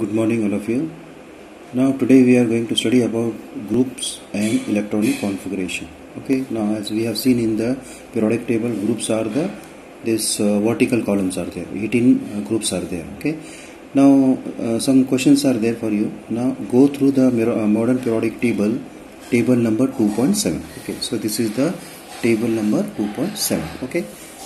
Good morning, all of you. Now, today we are going to study about groups and electronic configuration. Okay. Now, as we have seen in the periodic table, groups are this vertical columns are there. 18 groups are there. Okay. Now, some questions are there for you. Now, go through the modern periodic table, table number 2.7. Okay. So this is the table number 2.7. Okay.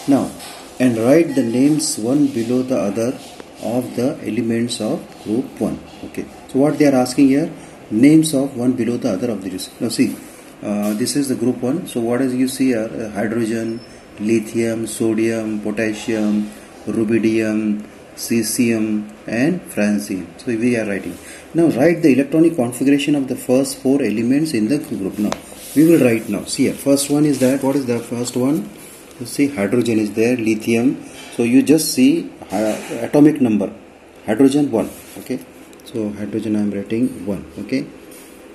Now, and write the names one below the other of the elements of group 1. Okay, so what they are asking here, names of one below the other of the list. Now see, this is the group 1. So what is you see here, hydrogen, lithium, sodium, potassium, rubidium, cesium and francium. So we are writing. Now write the electronic configuration of the first 4 elements in the group. Now we will write now. See here, first one is that, what is the first one? You see hydrogen is there, lithium. So you just see atomic number, hydrogen 1. Okay, so hydrogen I am writing 1. Okay,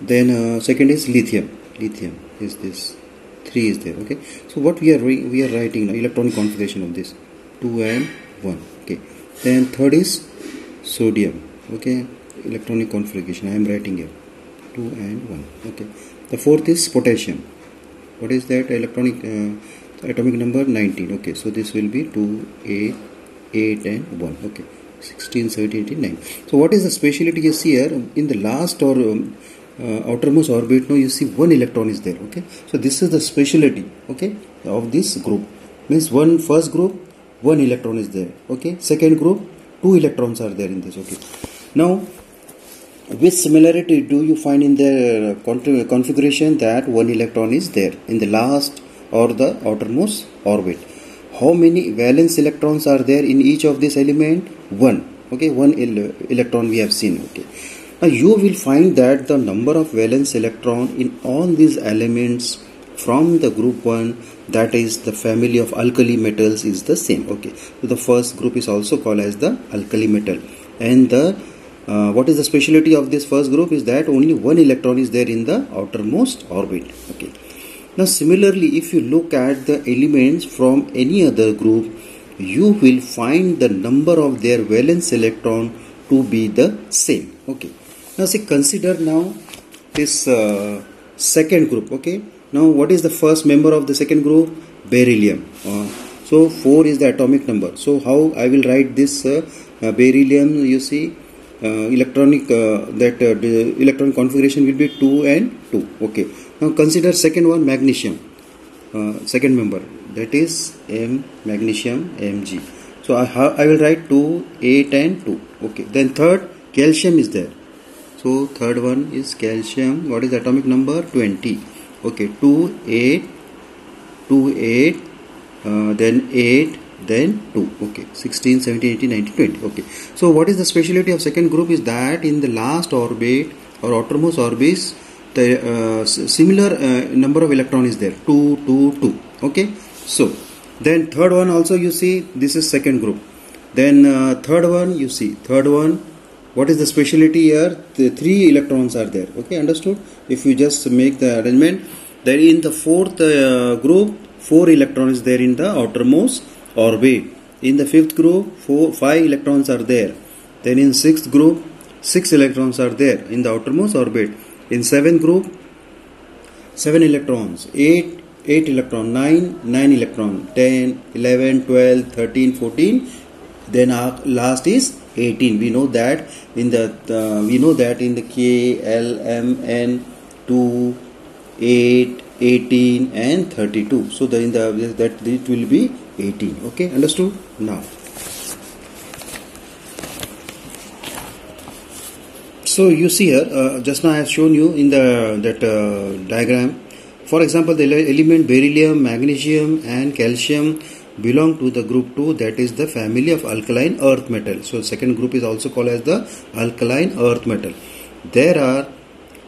then second is lithium. Lithium is this 3 is there. Okay, so what we are writing now, electronic configuration of this 2 and 1. Okay, then third is sodium. Okay, electronic configuration I am writing here 2 and 1. Okay, the fourth is potassium. What is that? Electronic atomic number 19. Okay, so this will be 2, 8 and 1. Okay, 16, 17, 18, 9. So what is the speciality you see here? In the last or outermost orbit, now you see one electron is there. Okay, so this is the speciality, okay, of this group. Means first group, one electron is there. Okay, second group, 2 electrons are there in this. Okay, now which similarity do you find in the configuration that one electron is there in the last or the outermost orbit? How many valence electrons are there in each of this element? 1. Okay, 1 electron we have seen. Okay, now you will find that the number of valence electron in all these elements from the group 1, that is the family of alkali metals, is the same. Okay, so the first group is also called as the alkali metal, and the what is the speciality of this first group is that only 1 electron is there in the outermost orbit. Okay, now similarly, if you look at the elements from any other group, you will find the number of their valence electron to be the same. Okay, now see, consider now this second group. Okay, now what is the first member of the second group? Beryllium. So 4 is the atomic number. So how I will write this beryllium? You see, electronic the electronic configuration will be 2 and 2. Okay, now consider second one, magnesium, second member, that is magnesium Mg. So I will write 2, 8 and 2. Okay, then third, calcium is there. So third one is calcium. What is the atomic number? 20. Okay, 2, 8, 2, 8, then 8, then 2. Okay, 16, 17, 18, 19, 20. Okay, so what is the speciality of second group is that in the last orbit or outermost orbits, the similar number of electron is there, 2, 2, 2. Okay, so then third one also you see, this is second group. Then third one, you see third one, what is the speciality here? The 3 electrons are there. Okay, understood? If you just make the arrangement, then in the fourth group, 4 electrons is there in the outermost orbit. In the fifth group, 5 electrons are there. Then in sixth group, 6 electrons are there in the outermost orbit. In seventh group, 7 electrons, 8 electron, 9 electron, 10, 11, 12, 13, 14. Then our last is 18. We know that in the K, L, M, N, 2, 8, 18 and 32. So that it will be 18. Okay, understood? Now, so you see here, just now I have shown you in that diagram. For example, the element beryllium, magnesium and calcium belong to the group 2, that is the family of alkaline earth metal. So second group is also called as the alkaline earth metal. There are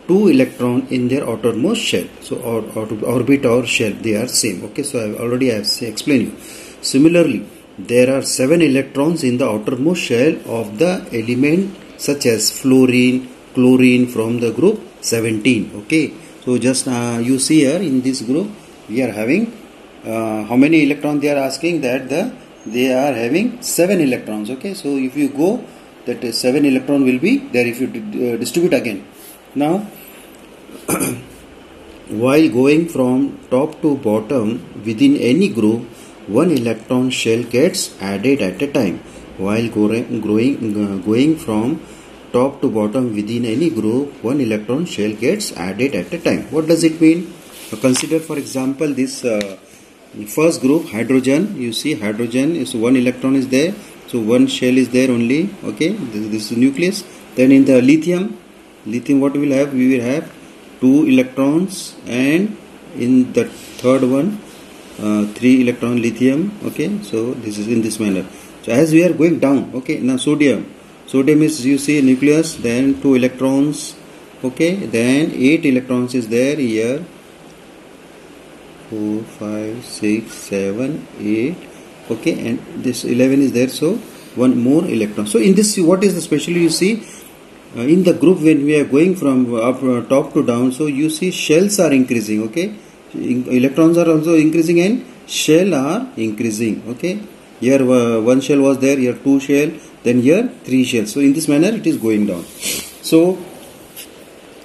2 electrons in their outermost shell. So orbit or shell, they are same. Okay, so I have explained you. Similarly, there are 7 electrons in the outermost shell of the element such as fluorine, chlorine from the group 17. Okay, so just you see here in this group we are having how many electrons they are asking, that they are having 7 electrons. Okay, so if you go that 7 electron will be there if you distribute again. Now while going from top to bottom within any group, one electron shell gets added at a time. While going from top to bottom within any group, one electron shell gets added at a time. What does it mean? Consider for example this first group, hydrogen. You see hydrogen is one electron is there, so one shell is there only. Okay, this is nucleus. Then in the lithium what we will have? We will have 2 electrons, and in the third one 3 electron lithium. Okay, so this is in this manner. So as we are going down, okay, now sodium is, you see, nucleus, then 2 electrons, okay, then 8 electrons is there here, 4 5 6 7 8, okay, and this 11 is there, so one more electron. So in this, what is the specially, you see, in the group when we are going from top to down, so you see shells are increasing, okay, electrons are also increasing and shell are increasing. Okay, here one shell was there, here 2 shell, then here 3 shells. So in this manner it is going down. So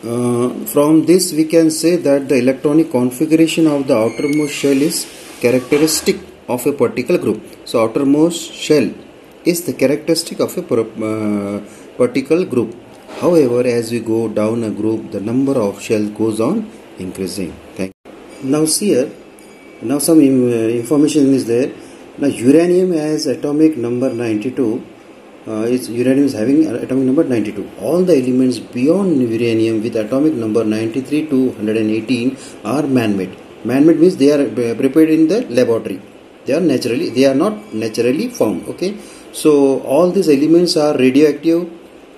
from this we can say that the electronic configuration of the outermost shell is characteristic of a particular group. So outermost shell is the characteristic of a particular group. However, as we go down a group, the number of shells goes on increasing. Thank you. Now see here, now some information is there. Now uranium has atomic number 92. Uranium is having atomic number 92. All the elements beyond uranium with atomic number 93 to 118 are man-made. Man-made means they are prepared in the laboratory. They are not naturally formed. Okay, so all these elements are radioactive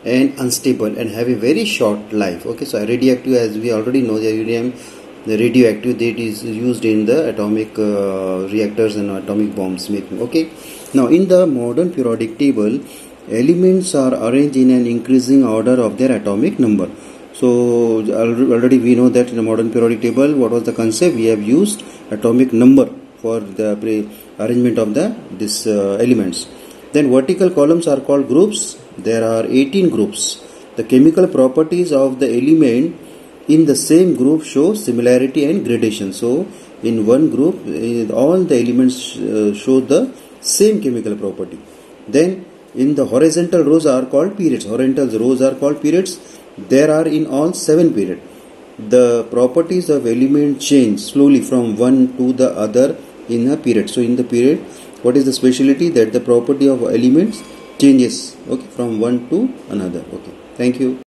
and unstable and have a very short life. Okay, so radioactive, as we already know, the uranium, the radioactive, that is used in the atomic reactors and atomic bombs making. Okay, now in the modern periodic table, elements are arranged in an increasing order of their atomic number. So already we know that in the modern periodic table, what was the concept? We have used atomic number for the arrangement of this elements. Then vertical columns are called groups. There are 18 groups. The chemical properties of the element in the same group show similarity and gradation. So in one group, all the elements show the same chemical property. Then in the horizontal rows are called periods. Horizontal rows are called periods. There are in all 7 periods. The properties of element change slowly from one to the other in a period. So in the period, what is the speciality? That the property of elements changes, okay, from one to another. Okay, thank you.